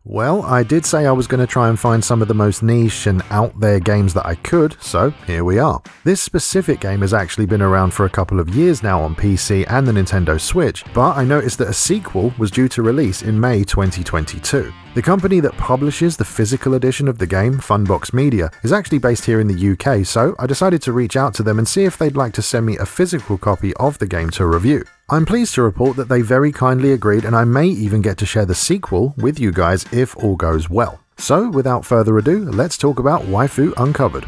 Well, I did say I was going to try and find some of the most niche and out there games that I could, so here we are. This specific game has actually been around for a couple of years now on PC and the Nintendo Switch, but I noticed that a sequel was due to release in May 2022. The company that publishes the physical edition of the game, Funbox Media, is actually based here in the UK, so I decided to reach out to them and see if they'd like to send me a physical copy of the game to review. I'm pleased to report that they very kindly agreed, and I may even get to share the sequel with you guys if all goes well. So without further ado, let's talk about Waifu Uncovered.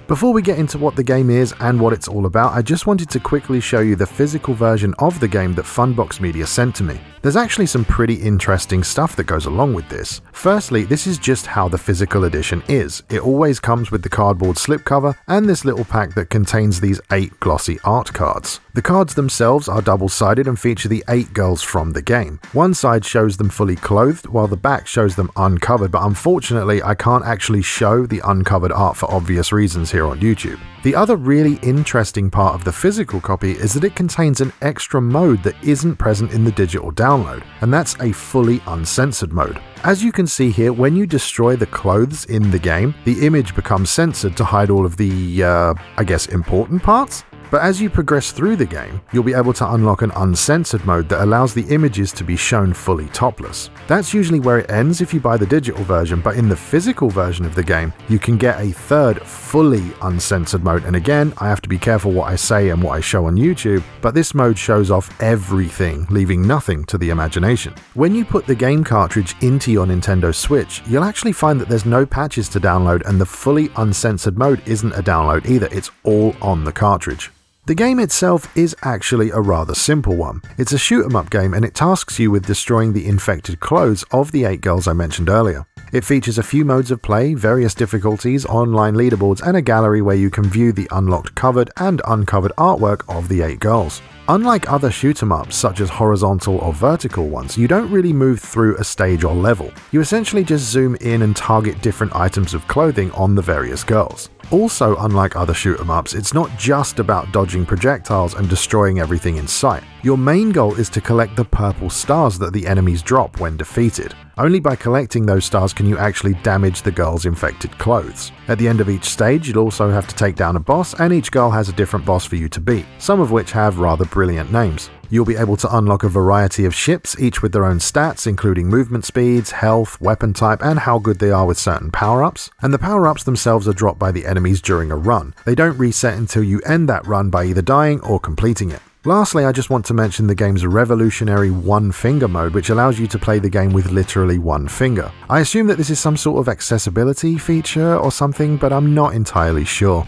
Before we get into what the game is and what it's all about, I just wanted to quickly show you the physical version of the game that Funbox Media sent to me. There's actually some pretty interesting stuff that goes along with this. Firstly, this is just how the physical edition is. It always comes with the cardboard slipcover and this little pack that contains these 8 glossy art cards. The cards themselves are double-sided and feature the 8 girls from the game. One side shows them fully clothed, while the back shows them uncovered, but unfortunately I can't actually show the uncovered art for obvious reasons here on YouTube. The other really interesting part of the physical copy is that it contains an extra mode that isn't present in the digital download, and that's a fully uncensored mode. As you can see here, when you destroy the clothes in the game, the image becomes censored to hide all of the, I guess, important parts? But as you progress through the game, you'll be able to unlock an uncensored mode that allows the images to be shown fully topless. That's usually where it ends if you buy the digital version, but in the physical version of the game, you can get a third fully uncensored mode, and again, I have to be careful what I say and what I show on YouTube, but this mode shows off everything, leaving nothing to the imagination. When you put the game cartridge into your Nintendo Switch, you'll actually find that there's no patches to download, and the fully uncensored mode isn't a download either, it's all on the cartridge. The game itself is actually a rather simple one. It's a shoot-'em-up game and it tasks you with destroying the infected clothes of the 8 girls I mentioned earlier. It features a few modes of play, various difficulties, online leaderboards, and a gallery where you can view the unlocked covered and uncovered artwork of the 8 girls. Unlike other shoot-'em-ups such as horizontal or vertical ones, you don't really move through a stage or level. You essentially just zoom in and target different items of clothing on the various girls. Also, unlike other shoot-'em-ups, it's not just about dodging projectiles and destroying everything in sight. Your main goal is to collect the purple stars that the enemies drop when defeated. Only by collecting those stars can you actually damage the girls' infected clothes. At the end of each stage, you'll also have to take down a boss, and each girl has a different boss for you to beat, some of which have rather brilliant names. You'll be able to unlock a variety of ships, each with their own stats, including movement speeds, health, weapon type, and how good they are with certain power-ups. And the power-ups themselves are dropped by the enemies during a run. They don't reset until you end that run by either dying or completing it. Lastly, I just want to mention the game's revolutionary one-finger mode, which allows you to play the game with literally one finger. I assume that this is some sort of accessibility feature or something, but I'm not entirely sure.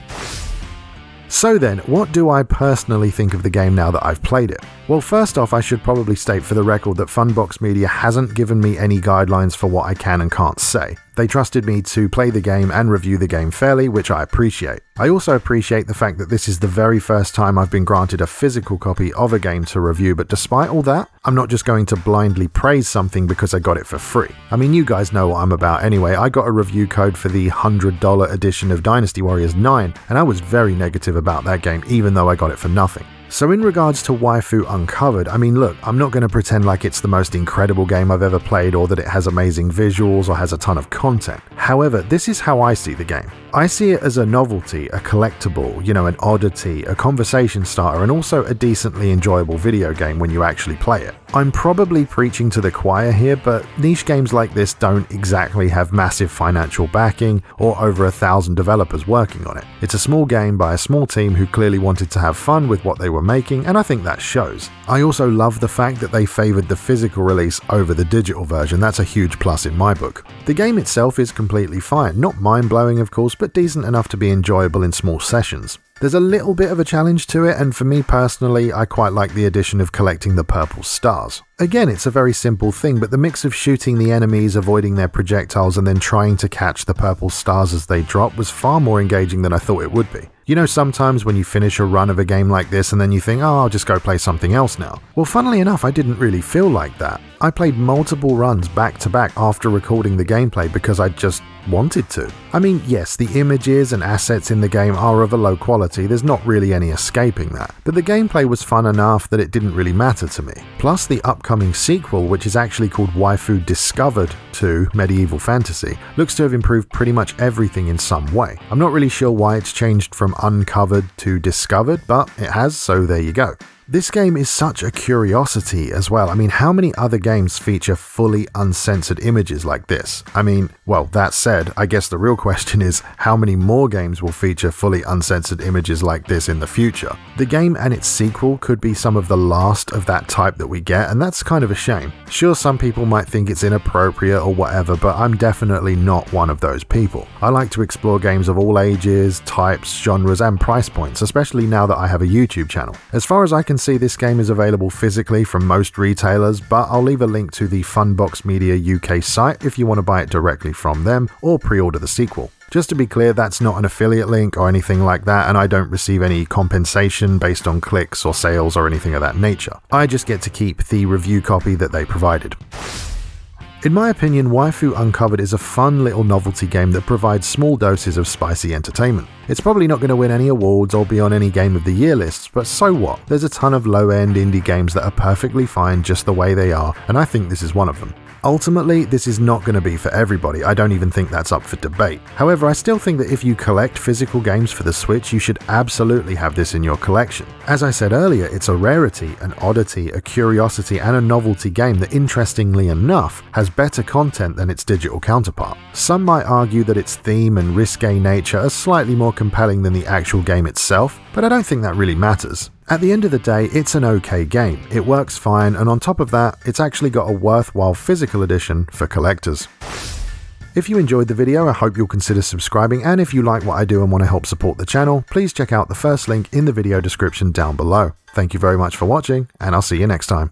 So then, what do I personally think of the game now that I've played it? Well, first off, I should probably state for the record that Funbox Media hasn't given me any guidelines for what I can and can't say. They trusted me to play the game and review the game fairly, which I appreciate. I also appreciate the fact that this is the very first time I've been granted a physical copy of a game to review, but despite all that, I'm not just going to blindly praise something because I got it for free. I mean, you guys know what I'm about anyway. I got a review code for the $100 edition of Dynasty Warriors 9, and I was very negative about that game, even though I got it for nothing. So in regards to Waifu Uncovered, I mean look, I'm not going to pretend like it's the most incredible game I've ever played or that it has amazing visuals or has a ton of content. However, this is how I see the game. I see it as a novelty, a collectible, an oddity, a conversation starter, and also a decently enjoyable video game when you actually play it. I'm probably preaching to the choir here, but niche games like this don't exactly have massive financial backing or over 1,000 developers working on it. It's a small game by a small team who clearly wanted to have fun with what they were making, and I think that shows. I also love the fact that they favored the physical release over the digital version. That's a huge plus in my book. The game itself is completely fine, not mind-blowing of course, but decent enough to be enjoyable in small sessions. There's a little bit of a challenge to it, and for me personally, I quite like the addition of collecting the purple stars. Again, it's a very simple thing, but the mix of shooting the enemies, avoiding their projectiles, and then trying to catch the purple stars as they drop was far more engaging than I thought it would be. You know, sometimes when you finish a run of a game like this and then you think, oh, I'll just go play something else now. Well, funnily enough, I didn't really feel like that. I played multiple runs back to back after recording the gameplay because I just wanted to. I mean, yes, the images and assets in the game are of a low quality, reality, there's not really any escaping that. But the gameplay was fun enough that it didn't really matter to me. Plus, the upcoming sequel, which is actually called Waifu Discovered 2 Medieval Fantasy, looks to have improved pretty much everything in some way. I'm not really sure why it's changed from uncovered to discovered, but it has, so there you go. This game is such a curiosity as well. I mean, how many other games feature fully uncensored images like this? I mean, well, that said, I guess the real question is how many more games will feature fully uncensored images like this in the future? The game and its sequel could be some of the last of that type that we get, and that's kind of a shame. Sure, some people might think it's inappropriate or whatever, but I'm definitely not one of those people. I like to explore games of all ages, types, genres, and price points, especially now that I have a YouTube channel. As far as I can see, this game is available physically from most retailers, but I'll leave a link to the Funbox Media UK site if you want to buy it directly from them or pre-order the sequel. Just to be clear, that's not an affiliate link or anything like that, and I don't receive any compensation based on clicks or sales or anything of that nature. I just get to keep the review copy that they provided. In my opinion, Waifu Uncovered is a fun little novelty game that provides small doses of spicy entertainment. It's probably not going to win any awards or be on any Game of the Year lists, but so what? There's a ton of low-end indie games that are perfectly fine just the way they are, and I think this is one of them. Ultimately, this is not going to be for everybody. I don't even think that's up for debate. However, I still think that if you collect physical games for the Switch, you should absolutely have this in your collection. As I said earlier, it's a rarity, an oddity, a curiosity, and a novelty game that, interestingly enough, has better content than its digital counterpart. Some might argue that its theme and risque nature are slightly more compelling than the actual game itself, but I don't think that really matters. At the end of the day, it's an okay game. It works fine, and on top of that, it's actually got a worthwhile physical edition for collectors. If you enjoyed the video, I hope you'll consider subscribing, and if you like what I do and want to help support the channel, please check out the first link in the video description down below. Thank you very much for watching, and I'll see you next time.